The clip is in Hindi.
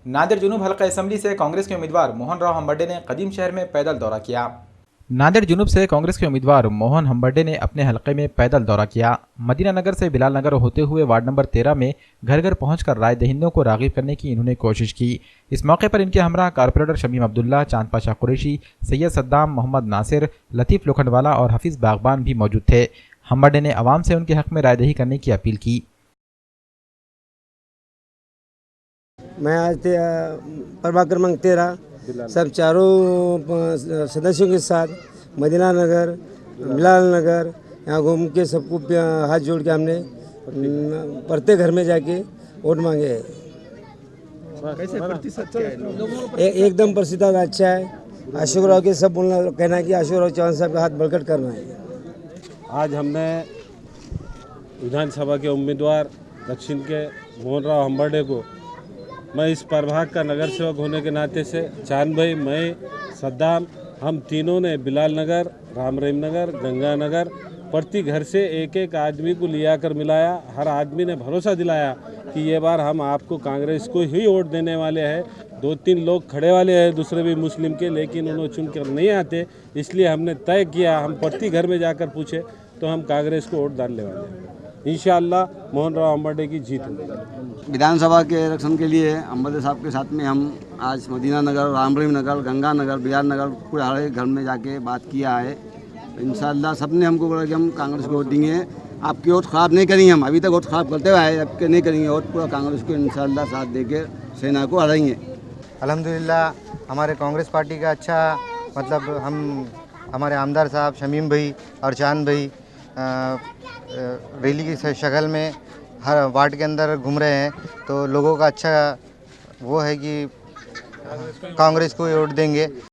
नांदेड़ जुनूब हल्का असेंबली से कांग्रेस के उम्मीदवार मोहन राव हम्बर्डे ने कदीम शहर में पैदल दौरा किया। नांदेड़ जुनूब से कांग्रेस के उम्मीदवार मोहन हम्बर्डे ने अपने हलके में पैदल दौरा किया। मदीना नगर से बिलाल नगर होते हुए वार्ड नंबर 13 में घर घर पहुंचकर राय दहिंदों को राग़िब करने की इन्होंने कोशिश की। इस मौके पर इनके हमरा कारपोरेटर शमीम अब्दुल्ला, चांद पाशा कुरैशी, सैयद सद्दाम, मोहम्मद नासिर, लतीफ़ लोखंडवाला और हफीज़ बागबान भी मौजूद थे। हम्बर्डे ने आवाम से उनके हक में रायदही करने की अपील की। मैं आज प्रभाग क्रमांक 13 सब चारों सदस्यों के साथ मदीना नगर, बिलाल नगर यहाँ घूम के सबको हाथ जोड़ के हमने प्रत्येक घर में जाके वोट मांगे हैं। कैसे प्रतिशत क्या है? एकदम प्रतिशत अच्छा है। अशोक राव के सब बोलना कहना है कि अशोक राव चौहान साहब का हाथ बढ़कर करना है। आज हमने विधानसभा के उम्मीदवार दक्षिण के मोहन राव हम्बर्डे को, मैं इस प्रभाग का नगर सेवक होने के नाते से चांद भाई, मैं, सद्दाम, हम तीनों ने बिलाल नगर, राम रहीम नगर, गंगा नगर प्रति घर से एक एक आदमी को लिया कर मिलाया। हर आदमी ने भरोसा दिलाया कि ये बार हम आपको कांग्रेस को ही वोट देने वाले हैं। 2-3 लोग खड़े वाले हैं दूसरे भी मुस्लिम के, लेकिन उन्होंने चुन कर नहीं आते, इसलिए हमने तय किया, हम प्रति घर में जाकर पूछे तो हम कांग्रेस को वोट डालने वाले हैं। इंशाअल्लाह मोहन राव हम्बर्डे की जीत होगी। विधानसभा के इलेक्शन के लिए हम्बर्डे साहब के साथ में हम आज मदीना नगर, राम रहीम नगर, गंगा नगर, बिलाल नगर पूरे हर एक घर में जाके बात किया है। इंशाअल्लाह सबने हमको बोला कि हम कांग्रेस को वोट देंगे, आपकी वोट ख़राब नहीं करेंगे। हम अभी तक वोट ख़राब करते हुए आए, अब के नहीं करेंगे वोट, पूरा कांग्रेस को इंशाअल्लाह साथ देके सेना को हराएंगे। अल्हम्दुलिल्लाह हमारे कांग्रेस पार्टी का अच्छा मतलब हमारे आमदार साहब शमीम भाई और चांद भाई रैली की शक्ल में हर वार्ड के अंदर घूम रहे हैं, तो लोगों का अच्छा वो है कि कांग्रेस को वोट देंगे।